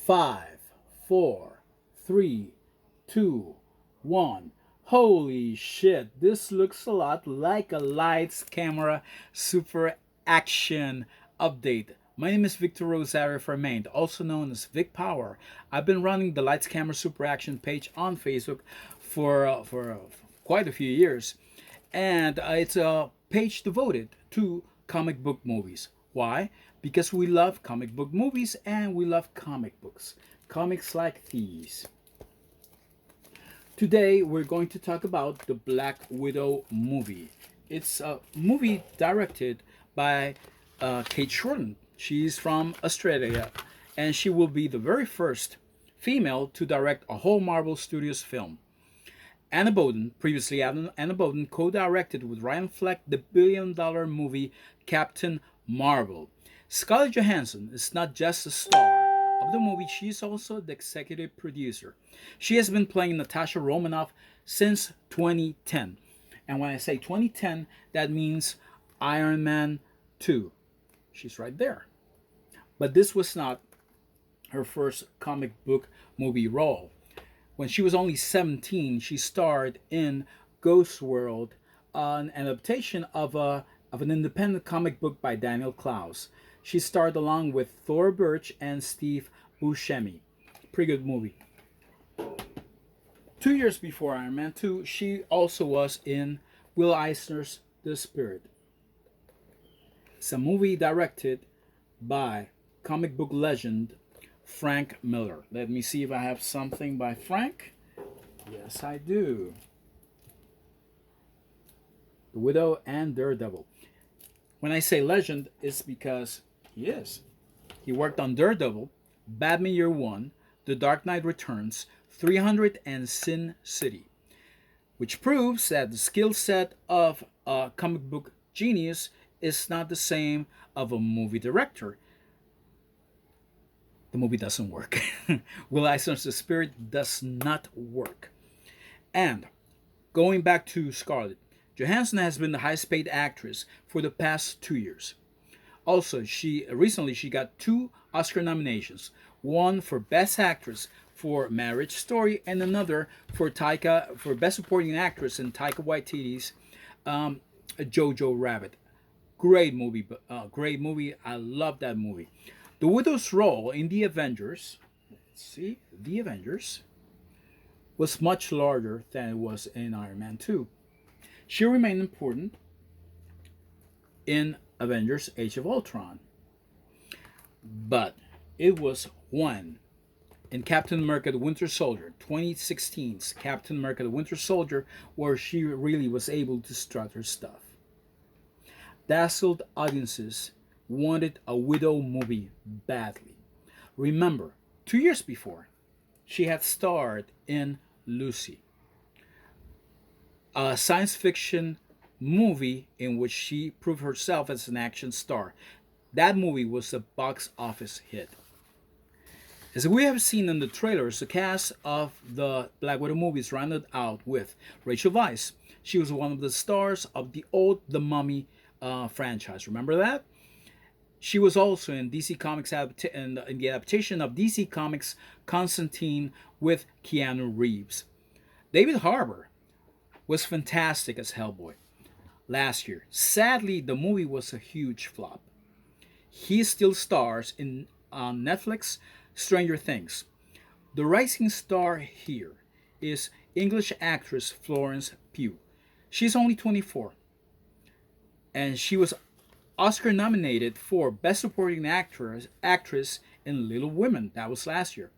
Five, four, three, two, one. Holy shit, this looks a lot like a lights camera super action update. My name is Victor Rosario Fermain, also known as Vic Power. I've been running the Lights Camera Super Action page on Facebook for quite a few years, and it's a page devoted to comic book movies. Why? Because we love comic book movies and we love comic books. Comics like these. Today we're going to talk about the Black Widow movie. It's a movie directed by Kate Shorten. She's from Australia and she will be the very first female to direct a whole Marvel Studios film. Anna Boden, previously Anna Boden, co directed with Ryan Fleck the billion-dollar movie Captain Marvel. Scarlett Johansson is not just a star of the movie, she is also the executive producer. She has been playing Natasha Romanoff since 2010. And when I say 2010, that means Iron Man 2. She's right there. But this was not her first comic book movie role. When she was only 17, she starred in Ghost World, an adaptation of an independent comic book by Daniel Klaus. She starred along with Thor Birch and Steve Buscemi. Pretty good movie. 2 years before Iron Man 2, she also was in Will Eisner's The Spirit. It's a movie directed by comic book legend Frank Miller. Let me see if I have something by Frank. Yes, I do. The Widow and Daredevil. When I say legend, it's because he is. He worked on Daredevil, Batman Year One, The Dark Knight Returns, 300, and Sin City, which proves that the skill set of a comic book genius is not the same of a movie director. The movie doesn't work. Will Eisner's The Spirit does not work. And going back to Scarlett, Johansson has been the highest paid actress for the past 2 years. Also, she got two Oscar nominations, one for Best Actress for Marriage Story and another for Best Supporting Actress in Taika Waititi's Jojo Rabbit. Great movie. I love that movie. The Widow's role in the Avengers, the Avengers, was much larger than it was in Iron Man 2. She remained important in Avengers Age of Ultron. But it was when in Captain America the Winter Soldier, 2016's Captain America the Winter Soldier, where she really was able to strut her stuff. Dazzled audiences wanted a Widow movie badly. Remember, 2 years before, she had starred in Lucy, a science fiction movie in which she proved herself as an action star. That movie was a box office hit. As we have seen in the trailers, the cast of the Black Widow movies rounded out with Rachel Weisz. She was one of the stars of the old The Mummy franchise. Remember that? She was also in DC Comics in the adaptation of DC Comics Constantine with Keanu Reeves. David Harbour was fantastic as Hellboy last year. Sadly, the movie was a huge flop. He still stars in on Netflix Stranger Things. The rising star here is English actress Florence Pugh. She's only 24, and she was Oscar nominated for Best Supporting Actress in Little Women. That was last year.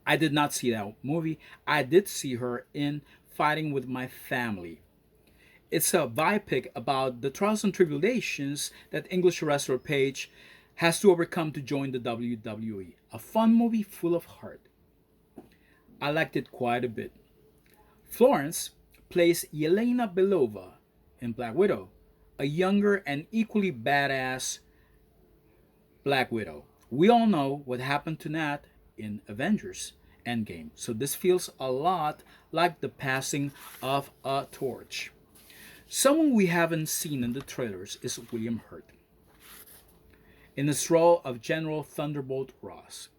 I did not see that movie. I did see her in Fighting with My Family. It's a biopic about the trials and tribulations that English wrestler Paige has to overcome to join the WWE. A fun movie full of heart. I liked it quite a bit. Florence plays Yelena Belova in Black Widow, a younger and equally badass Black Widow. We all know what happened to Nat in Avengers Endgame, so this feels a lot like the passing of a torch. Someone we haven't seen in the trailers is William Hurt in his role of General Thunderbolt Ross.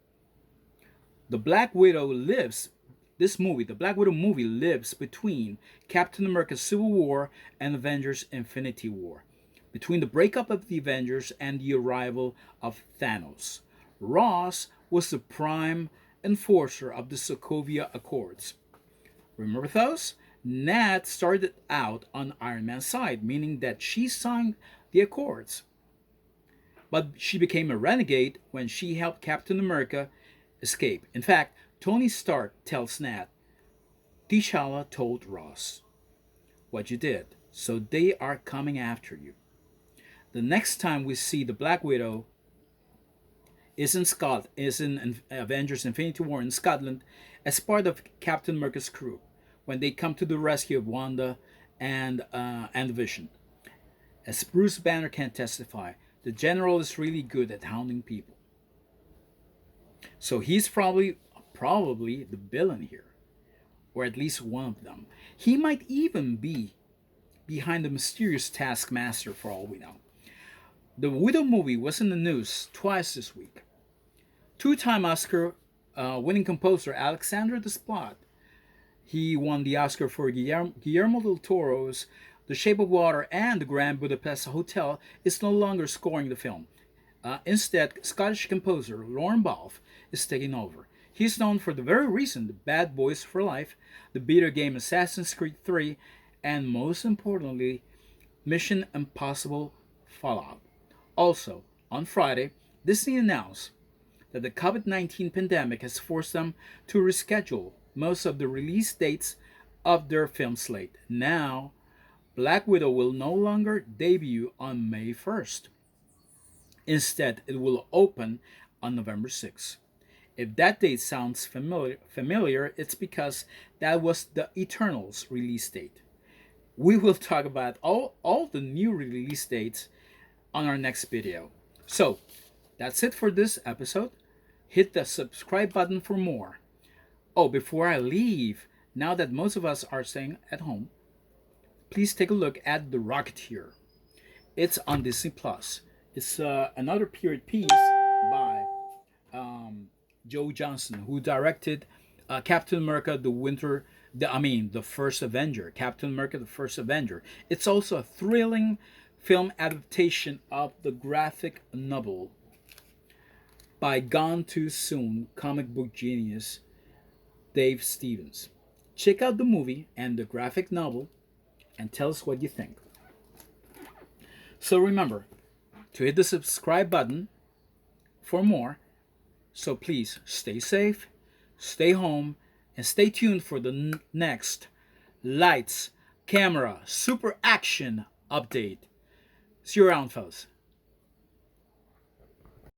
The Black Widow lives this movie, the Black Widow movie lives between Captain America Civil War and Avengers Infinity War, between the breakup of the Avengers and the arrival of Thanos. Ross was the prime enforcer of the Sokovia Accords. Remember those? Nat started out on Iron Man's side, meaning that she signed the Accords. But she became a renegade when she helped Captain America escape. In fact, Tony Stark tells Nat, T'Challa told Ross what you did, so they are coming after you. The next time we see the Black Widow is in Avengers Infinity War in Scotland as part of Captain America's crew when they come to the rescue of Wanda and Vision. As Bruce Banner can testify, the general is really good at hounding people. So he's probably the villain here, or at least one of them. He might even be behind the mysterious Taskmaster for all we know. The Widow movie was in the news twice this week. Two-time Oscar winning composer Alexandre Desplat. He won the Oscar for Guillermo del Toro's The Shape of Water, and the Grand Budapest Hotel is no longer scoring the film. Instead, Scottish composer Lorne Balfe is taking over. He's known for the very recent Bad Boys for Life, the video game Assassin's Creed 3, and most importantly, Mission Impossible Fallout. Also, on Friday, Disney announced that the COVID-19 pandemic has forced them to reschedule most of the release dates of their film slate. Now, Black Widow will no longer debut on May 1st. Instead, it will open on November 6th. If that date sounds familiar, it's because that was the Eternals release date. We will talk about all the new release dates on our next video. So, that's it for this episode. Hit the subscribe button for more. Oh, before I leave, now that most of us are staying at home, please take a look at The Rocketeer. It's on Disney Plus. It's another period piece by Joe Johnston, who directed Captain America: the First Avenger. Captain America: The First Avenger. It's also a thrilling film adaptation of the graphic novel by Gone Too Soon comic book genius Dave Stevens. Check out the movie and the graphic novel and tell us what you think. So remember to hit the subscribe button for more. So please stay safe, stay home, and stay tuned for the next Lights, Camera, Super Action update. See you around, fellas.